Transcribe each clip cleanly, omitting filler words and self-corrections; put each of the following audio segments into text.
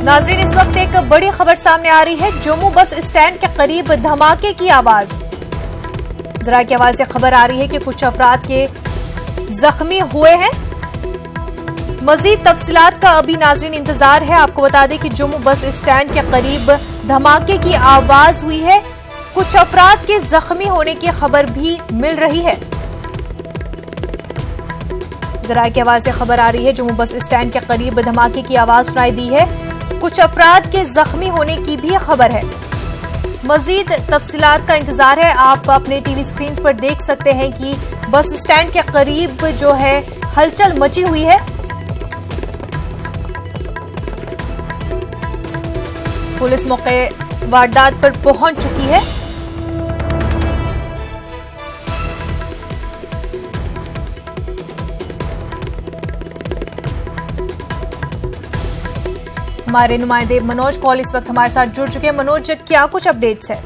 नाजरीन, इस वक्त एक बड़ी खबर सामने आ रही है। जम्मू बस स्टैंड के करीब धमाके की आवाज। जरा की आवाज से खबर आ रही है कि कुछ अफराद के जख्मी हुए हैं। मजीद तफसीलात का अभी नाजरीन इंतजार है। आपको बता दें कि जम्मू बस स्टैंड के करीब धमाके की आवाज हुई है। कुछ अफराद के जख्मी होने की खबर भी मिल रही है। जरा की आवाज से खबर आ रही है, जम्मू बस स्टैंड के करीब धमाके की आवाज सुनाई दी है। कुछ अफराद के जख्मी होने की भी खबर है। मजीद तफसीलात का इंतजार है। आप अपने टीवी स्क्रीन पर देख सकते हैं कि बस स्टैंड के करीब जो है हलचल मची हुई है। पुलिस मौके वारदात पर पहुंच चुकी है। हमारे नुमाइंदे मनोज कौल इस वक्त हमारे साथ जुड़ चुके हैं। मनोज, क्या कुछ अपडेट्स है?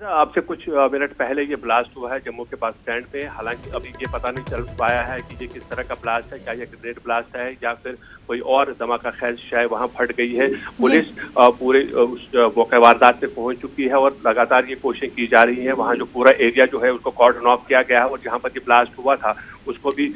आपसे कुछ मिनट पहले ये ब्लास्ट हुआ है जम्मू के बस स्टैंड पे। हालांकि अभी ये पता नहीं चल पाया है कि ये किस तरह का ब्लास्ट है, क्या ये ग्रेनेड ब्लास्ट है या फिर कोई और धमाका खैर शायद वहां फट गई है। पुलिस पूरे उस मौके वारदात पे पहुंच चुकी है और लगातार ये कोशिश की जा रही है। वहां जो पूरा एरिया जो है उसको कॉर्डन ऑफ किया गया है और जहां पर ये ब्लास्ट हुआ था उसको भी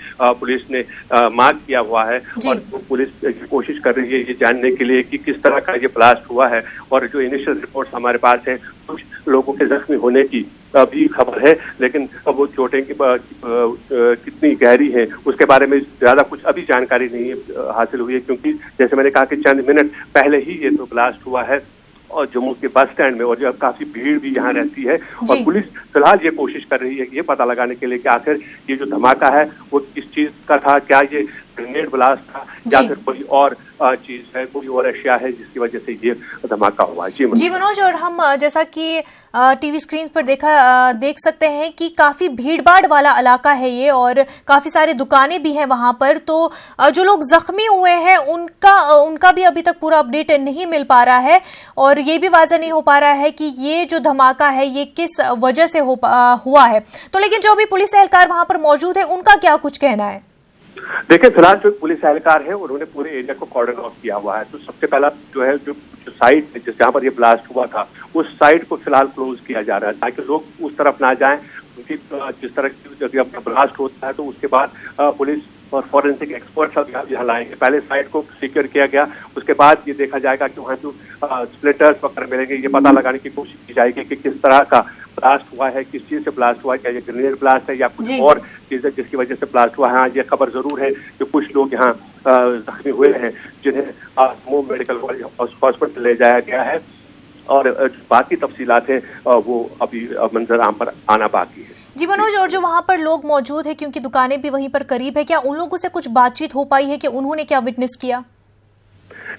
पुलिस ने मार्क किया हुआ है और पुलिस कोशिश कर रही है ये जानने के लिए कि किस तरह का ये ब्लास्ट हुआ है। और जो इनिशियल रिपोर्ट्स हमारे पास है, कुछ लोगों के जख्मी होने की भी खबर है, लेकिन अब वो चोटें कितनी गहरी हैं उसके बारे में ज्यादा कुछ अभी जानकारी नहीं हासिल हुई है, क्योंकि जैसे मैंने कहा कि चंद मिनट पहले ही ये तो ब्लास्ट हुआ है और जम्मू के बस स्टैंड में, और जो काफी भीड़ भी यहाँ रहती है। और पुलिस फिलहाल ये कोशिश कर रही है कि ये पता लगाने के लिए कि आखिर ये जो धमाका है वो किस चीज का था, क्या ये ग्रेनेड ब्लास्ट था या फिर कोई और चीज है, कोई और अशिया है जिसकी वजह से ये धमाका हुआ। जी मनोज, और हम जैसा कि टीवी स्क्रीन पर देख सकते हैं कि काफी भीड़भाड़ वाला इलाका है ये और काफी सारे दुकानें भी हैं वहां पर। तो जो लोग जख्मी हुए हैं उनका भी अभी तक पूरा अपडेट नहीं मिल पा रहा है और ये भी वाज़ेह नहीं हो पा रहा है कि ये जो धमाका है ये किस वजह से हुआ है। तो लेकिन जो अभी पुलिस एहलकार वहां पर मौजूद है उनका क्या कुछ कहना है? देखिए, फिलहाल जो पुलिस एहलकार है उन्होंने पूरे एरिया को कॉर्डन ऑफ किया हुआ है। तो सबसे पहला जो है जो साइट जहां पर ये ब्लास्ट हुआ था उस साइट को फिलहाल क्लोज किया जा रहा है ताकि लोग उस तरफ ना जाएं, क्योंकि जिस तरह जब ब्लास्ट होता है तो उसके बाद पुलिस और फॉरेंसिक एक्सपर्ट सब यहाँ लाएंगे। पहले साइट को सिक्योर किया गया, उसके बाद ये देखा जाएगा कि वहाँ जो स्प्लिटर्स वगैरह मिलेंगे, ये पता लगाने की कोशिश की जाएगी कि किस तरह का ब्लास्ट हुआ है, किस चीज से ब्लास्ट हुआ है, क्या ये ग्रेनेड ब्लास्ट है या कुछ और चीज है जिसकी वजह से ब्लास्ट हुआ है। हाँ, ये खबर जरूर है कि कुछ लोग यहाँ जख्मी हुए हैं जिन्हें मूव मेडिकल हॉस्पिटल ले जाया गया है और बाकी तफसीलात है वो अभी मंजर आम पर आना बाकी है। जी मनोज, और जो वहां पर लोग मौजूद है क्योंकि दुकानें भी वहीं पर करीब है, क्या उन लोगों से कुछ बातचीत हो पाई है कि उन्होंने क्या विटनेस किया?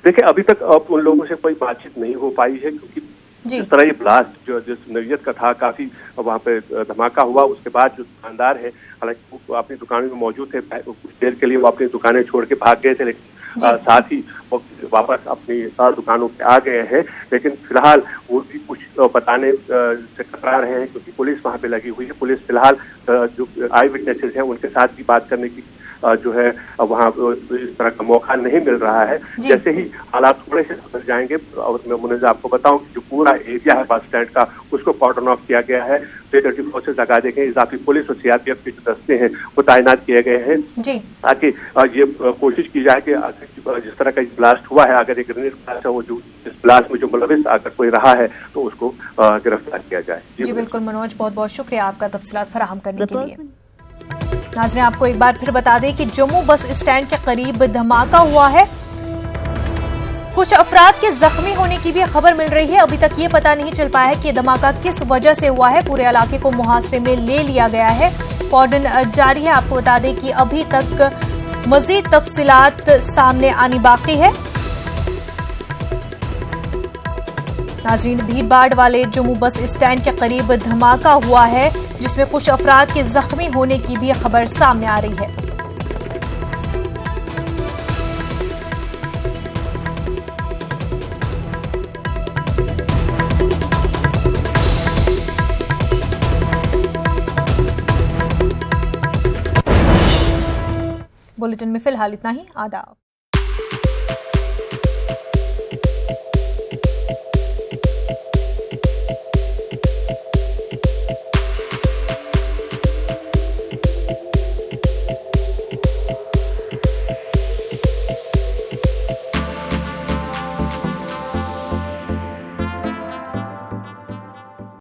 देखिए, अभी तक उन लोगों से कोई बातचीत नहीं हो पाई है, क्योंकि जिस तरह ये ब्लास्ट जिस नौयत का था, काफी वहाँ पे धमाका हुआ। उसके बाद जो दुकानदार है, हालांकि वो अपनी दुकानों में मौजूद थे, कुछ देर के लिए वो अपनी दुकानें छोड़ के भाग गए थे, लेकिन साथ ही वो वापस अपनी दुकानों पे आ गए हैं। लेकिन फिलहाल वो भी कुछ बताने से कतरा रहे हैं, क्योंकि पुलिस वहाँ पे लगी हुई है। पुलिस फिलहाल जो आई विटनेसेस हैं उनके साथ भी बात करने की जो है वहाँ इस तरह का मौका नहीं मिल रहा है। जैसे ही हालात थोड़े से सुधर जाएंगे, और मैं मुझे आपको बताऊं कि जो पूरा एरिया है बस स्टैंड का उसको कॉर्डन ऑफ किया गया है। सिक्योरिटी फोर्सेस लगा देंगे, इजाफी पुलिस और सीआरपीएफ के जो दस्ते हैं वो तैनात किए गए हैं ताकि ये कोशिश की जाए कि जिस तरह का ब्लास्ट हुआ है, अगर एक ग्रेनेड ब्लास्ट है, वो जो इस ब्लास्ट में जो मुलविस अगर कोई रहा है तो उसको गिरफ्तार किया जाए। जी बिल्कुल मनोज, बहुत बहुत शुक्रिया आपका तफसीलात फराहम करने के लिए। नाज़रीन, आपको एक बार फिर बता दें कि जम्मू बस स्टैंड के करीब धमाका हुआ है। कुछ अफराद के जख्मी होने की भी खबर मिल रही है। अभी तक ये पता नहीं चल पाया है कि धमाका किस वजह से हुआ है। पूरे इलाके को मुहासरे में ले लिया गया है, कॉर्डन जारी है। आपको बता दें कि अभी तक मजीद तफसीलात सामने आनी बाकी है। नाज़रीन, भीड़भाड़ वाले जम्मू बस स्टैंड के करीब धमाका हुआ है जिसमें कुछ अफराद के जख्मी होने की भी खबर सामने आ रही है। बुलेटिन में फिलहाल इतना ही। आदाब।